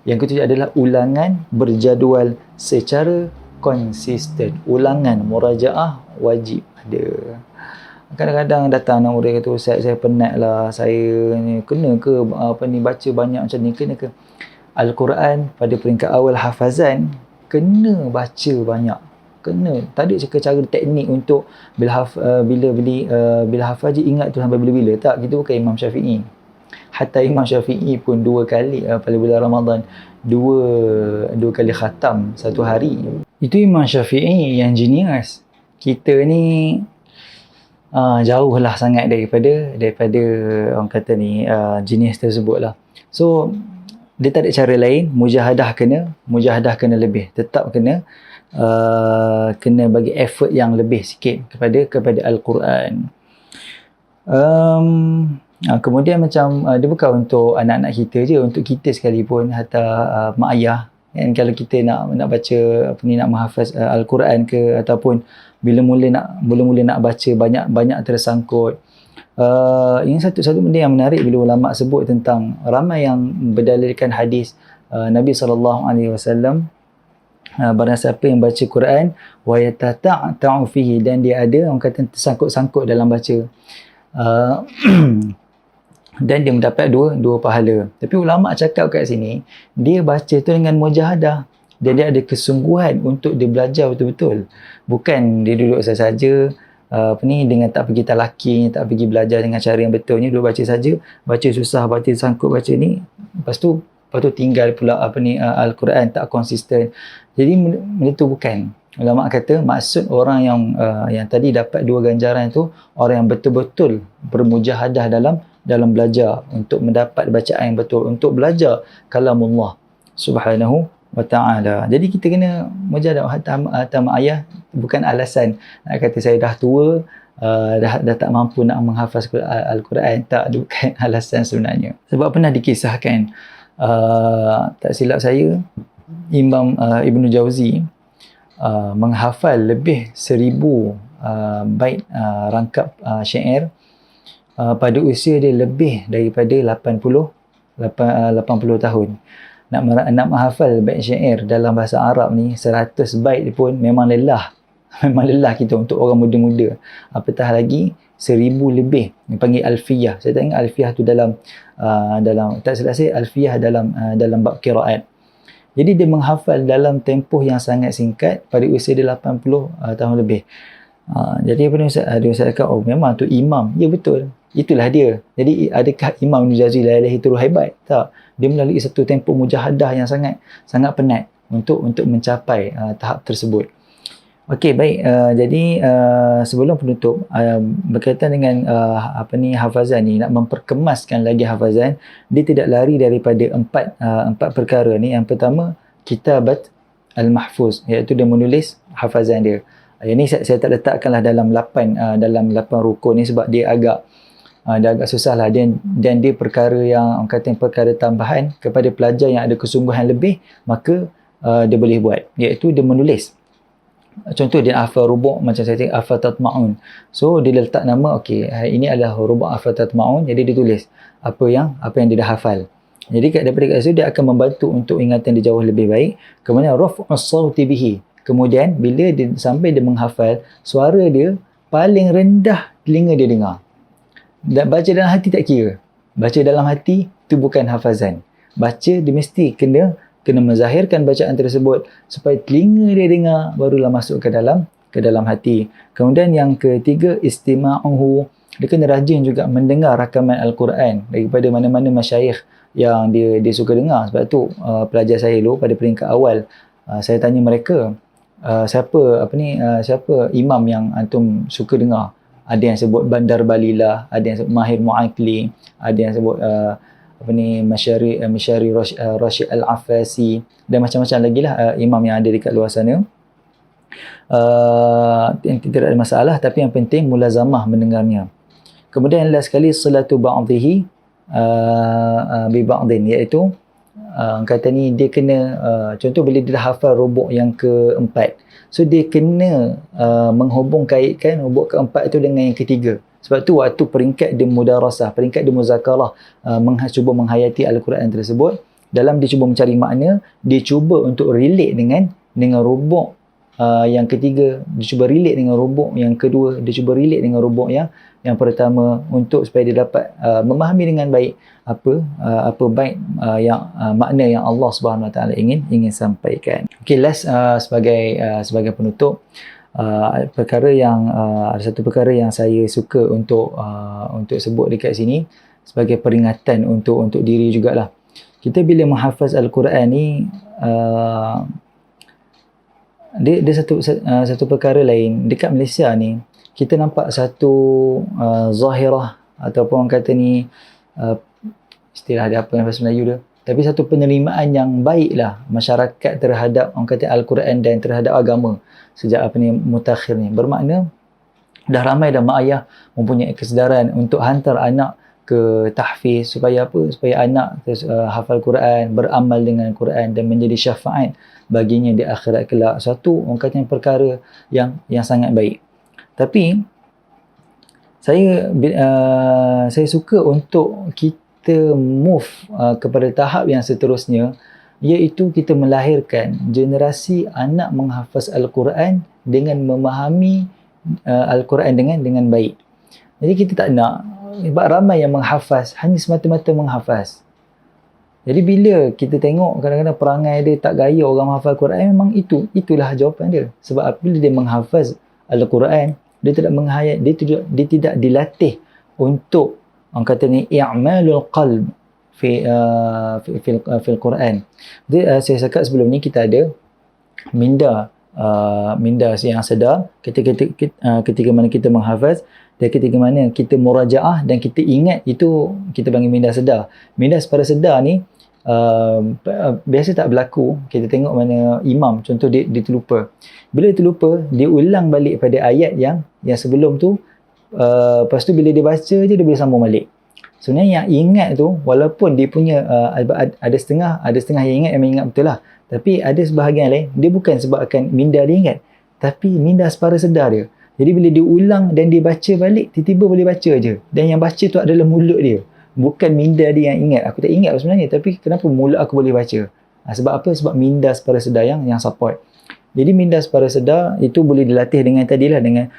Yang ketujuh adalah ulangan berjadual secara konsisten. Ulangan murajaah wajib ada. Kadang-kadang datang anak murid kata, Ustaz, saya penat lah, saya ni kena ke baca banyak macam ni, kena ke? Al-Quran pada peringkat awal hafazan kena baca banyak, kena. Tak ada cakap cara teknik untuk bila hafaz je ingat tu sampai bila-bila. Tak, kita bukan Imam Syafi'i. Hatta Imam Syafi'i pun 2 kali pada bulan Ramadan dua kali khatam satu hari. Itu Imam Syafi'i yang genius. Kita ni jauh lah sangat daripada orang kata ni jenis tersebut lah. So dia tak ada cara lain, mujahadah kena lebih, tetap kena bagi effort yang lebih sikit kepada Al-Quran. Kemudian macam dia bukan untuk anak-anak kita je, untuk kita sekalipun, hatta mak ayah kan, kalau kita nak baca nak menghafaz Al-Quran ke, ataupun bila mula nak baca banyak tersangkut. Ini satu benda yang menarik bila ulama sebut tentang ramai yang berdalilkan hadis Nabi SAW, barang siapa yang baca Quran wa yatata'u fihi, dan dia ada orang kata tersangkut-sangkut dalam baca, dan dia mendapat dua pahala. Tapi ulama cakap kat sini, dia baca tu dengan mujahadah, dan dia ada kesungguhan untuk dia belajar betul-betul. Bukan dia duduk saja dengan tak pergi talaki, tak pergi belajar dengan cara yang betulnya, duduk baca saja, baca susah, baca sangkut, baca ni, lepas tu tinggal pula Al-Quran tak konsisten. Jadi benda tu bukan. Ulama kata maksud orang yang tadi dapat 2 ganjaran tu, orang yang betul-betul bermujahadah dalam belajar, untuk mendapat bacaan yang betul, untuk belajar kalamullah subhanahu wa ta'ala. Jadi kita kena mujahadah. Hatta mak ayah bukan alasan nak kata saya dah tua, dah tak mampu nak menghafaz Al-Quran. Tak, bukan alasan sebenarnya. Sebab pernah dikisahkan, tak silap saya, Imam Ibn Jauzi menghafal lebih 1000 bait rangkap syair pada usia dia lebih daripada 80 tahun. Nak menghafal bait syair dalam bahasa Arab ni 100 bait pun memang lelah. Memang lelah kita untuk orang muda-muda. Apatah lagi 1000 lebih. Yang panggil alfiyah. Saya tak ingat alfiyah tu dalam tak silap saya, alfiyah dalam bab qiraat. Jadi dia menghafal dalam tempoh yang sangat singkat pada usia dia 80 tahun lebih. Jadi apa dia kata, oh memang tu imam. Ya betul. Itulah dia. Jadi adakah Imam Ibn Jauzi itu hebat? Tak. Dia melalui satu tempoh mujahadah yang sangat penat untuk mencapai tahap tersebut. Okey, baik. Jadi sebelum penutup, berkaitan dengan hafazan ni, nak memperkemaskan lagi hafazan, dia tidak lari daripada empat perkara ni. Yang pertama, kitabat al-mahfuz, iaitu dia menulis hafazan dia. Yang ni saya tak letakkanlah dalam 8 rukun ni, sebab dia agak susah lah, dan dia perkara yang orang kata perkara tambahan kepada pelajar yang ada kesungguhan lebih, maka dia boleh buat, iaitu dia menulis. Contoh dia hafal rubu', macam saya cakap hafal tatma'un, so dia letak nama, okey, ini adalah rubu' hafal tatma'un, jadi dia tulis apa yang dia dah hafal. Jadi daripada kat situ dia akan membantu untuk ingatan dia jauh lebih baik. Kemudian raf'us sawti bihi, kemudian bila dia sampai dia menghafal, suara dia paling rendah telinga dia dengar. Dan baca dalam hati tak kira. Baca dalam hati tu bukan hafazan. Baca dia mesti kena menzahirkan bacaan tersebut supaya telinga dia dengar, barulah masuk ke dalam hati. Kemudian yang ketiga, istima'uhu. Dia kena rajin juga mendengar rakaman Al-Quran daripada mana-mana masyayikh yang dia suka dengar. Sebab tu pelajar saya dulu pada peringkat awal, saya tanya mereka, siapa imam yang antum suka dengar? Ada yang sebut Bandar Balilah, ada yang sebut Mahir Mu'aqli, ada yang sebut Masyari Rashid Al-Afasi, dan macam-macam lagi lah imam yang ada dekat luar sana. Tidak ada masalah, tapi yang penting mulazamah mendengarnya. Kemudian last sekali, salatu ba'dihi bi ba'din, iaitu kata ni dia kena contoh bila dia dah hafal rubuk yang keempat, so dia kena menghubung kaitkan rubuk keempat itu dengan yang ketiga. Sebab tu waktu peringkat dia mudarasah, peringkat dia muzakarah, cuba menghayati Al-Quran tersebut, dalam dia cuba mencari makna, dia cuba untuk relate dengan rubuk yang ketiga, dia cuba relate dengan rubuk yang kedua, dia cuba relate dengan rubuk yang pertama, untuk supaya dia dapat memahami dengan baik apa baik yang makna yang Allah Subhanahu Wa Taala ingin sampaikan. Okay, last sebagai penutup, perkara yang ada satu perkara yang saya suka untuk sebut dekat sini sebagai peringatan untuk diri jugalah. Kita bila menghafaz Al-Quran ni, dia satu perkara lain. Dekat Malaysia ni, kita nampak satu zahirah ataupun orang kata ni, istilah dia apa yang bahasa Melayu dia, tapi satu penerimaan yang baiklah masyarakat terhadap orang kata Al-Quran dan terhadap agama sejak mutakhir ni. Bermakna dah ramai dah mak ayah mempunyai kesedaran untuk hantar anak ke tahfiz, supaya apa? Supaya anak hafal Quran, beramal dengan Quran dan menjadi syafaat baginya di akhirat kelak. Satu orang kata yang perkara yang sangat baik. Tapi saya suka untuk kita move kepada tahap yang seterusnya, iaitu kita melahirkan generasi anak menghafaz Al-Quran dengan memahami Al-Quran dengan baik. Jadi kita tak nak, sebab ramai yang menghafaz hanya semata-mata menghafaz. Jadi bila kita tengok kadang-kadang perangai dia tak gaya orang menghafal Quran, memang itulah jawapan dia. Sebab apabila dia menghafaz Al-Quran, dia tidak dilatih untuk orang kata ni i'malul qalb fil Quran. Jadi saya cakap sebelum ni kita ada minda yang sedar ketika mana kita menghafaz, dan ketika mana kita murajaah dan kita ingat, itu kita panggil minda sedar. Minda sepada sedar ni biasa tak berlaku. Kita tengok mana imam contoh dia terlupa. Bila dia terlupa, dia ulang balik pada ayat yang sebelum tu, lepas tu bila dia baca je dia boleh sambung balik. Sebenarnya yang ingat tu, walaupun dia punya ada setengah yang ingat, memang ingat betul lah, tapi ada sebahagian lain dia bukan sebabkan minda dia ingat, tapi minda separa sedar dia. Jadi bila dia ulang dan dia baca balik, tiba-tiba boleh baca je, dan yang baca tu adalah mulut dia, bukan minda dia yang ingat. Aku tak ingat sebenarnya, tapi kenapa mulut aku boleh baca? Sebab apa? Sebab minda separa sedar yang support. Jadi minda separa sedar itu boleh dilatih dengan tadilah, dengan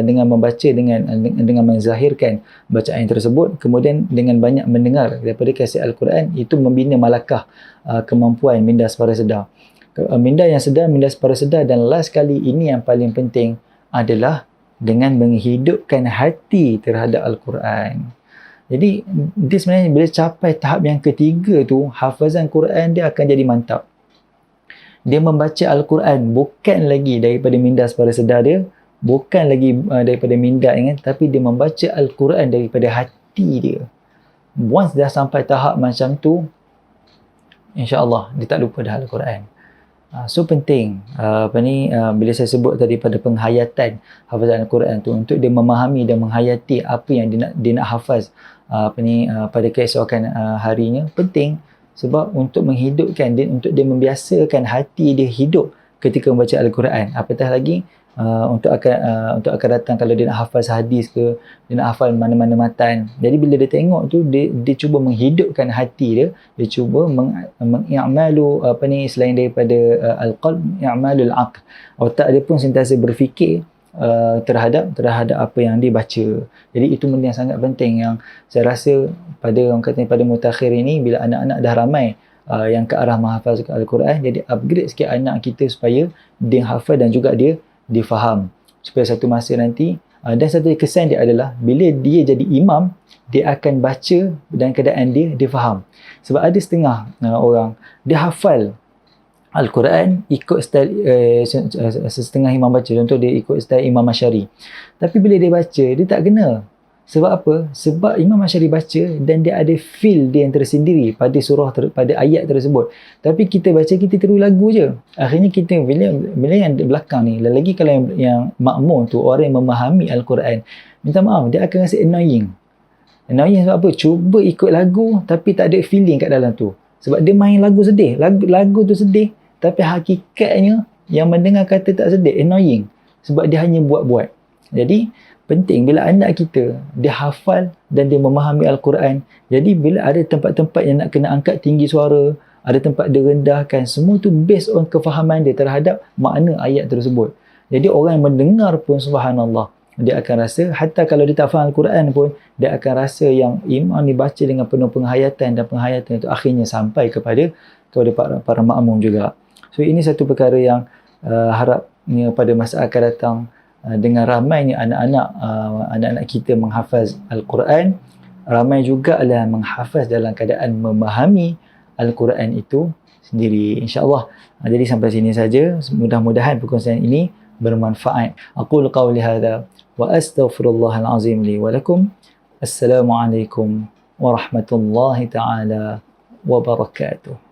dengan membaca, dengan menzahirkan bacaan tersebut, kemudian dengan banyak mendengar daripada kaset Al-Quran. Itu membina malakah kemampuan minda separa sedar. Minda yang sedar, minda separa sedar, dan last kali ini yang paling penting adalah dengan menghidupkan hati terhadap Al-Quran. Jadi dia sebenarnya bila capai tahap yang ketiga tu, hafazan Quran dia akan jadi mantap. Dia membaca Al-Quran bukan lagi daripada minda separa sedar dia, bukan lagi daripada minda ingat, tapi dia membaca Al-Quran daripada hati dia. Once dah sampai tahap macam tu, insya-Allah dia tak lupa dah Al-Quran. So penting bila saya sebut tadi pada penghayatan hafazan Al-Quran tu, untuk dia memahami dan menghayati apa yang dia nak hafaz pada keesokan harinya, penting. Sebab untuk menghidupkan dia, untuk dia membiasakan hati dia hidup ketika membaca Al-Quran. Apatah lagi untuk akan datang kalau dia nak hafaz hadis ke, dia nak hafal mana-mana matan. Jadi bila dia tengok tu, dia cuba menghidupkan hati dia cuba mengi'malu selain daripada al-qalb, i'malul aql. Otak dia pun sentiasa berfikir terhadap apa yang dia baca. Jadi itu benda yang sangat penting, yang saya rasa pada mutakhir ini, bila anak-anak dah ramai yang ke arah menghafaz Al-Quran, jadi upgrade sikit anak kita supaya dia hafal dan juga dia faham, supaya satu masa nanti. Dan satu kesan dia adalah bila dia jadi imam, dia akan baca dan keadaan dia faham. Sebab ada setengah orang dia hafal Al-Quran ikut style setengah imam baca. Contoh dia ikut style Imam Asy'ari. Tapi bila dia baca, dia tak kena. Sebab apa? Sebab Imam Asy'ari baca dan dia ada feel dia yang tersendiri pada pada ayat tersebut. Tapi kita baca, kita tiru lagu je. Akhirnya kita bila yang belakang ni, lagi kalau yang makmum tu orang yang memahami Al-Quran, minta maaf, dia akan rasa annoying. Annoying sebab apa? Cuba ikut lagu tapi tak ada feeling kat dalam tu. Sebab dia main lagu sedih. Lagu tu sedih, tapi hakikatnya yang mendengar kata tak sedih, annoying. Sebab dia hanya buat-buat. Jadi penting bila anak kita dia hafal dan dia memahami Al-Quran. Jadi bila ada tempat-tempat yang nak kena angkat tinggi suara, ada tempat dia rendahkan, semua tu based on kefahaman dia terhadap makna ayat tersebut. Jadi orang yang mendengar pun subhanallah, dia akan rasa, hatta kalau dia tak faham Al-Quran pun, dia akan rasa yang imam ni baca dengan penuh penghayatan, dan penghayatan itu akhirnya sampai kepada para makmum juga. So ini satu perkara yang harapnya pada masa akan datang, dengan ramainya anak-anak kita menghafaz Al-Quran, ramai juga adalah menghafaz dalam keadaan memahami Al-Quran itu sendiri, insya-Allah. Jadi sampai sini saja, mudah-mudahan perkongsian ini bermanfaat. Aqulu qawli hadza wa astaghfirullahal azim li wa lakum. Assalamualaikum warahmatullahi taala wabarakatuh.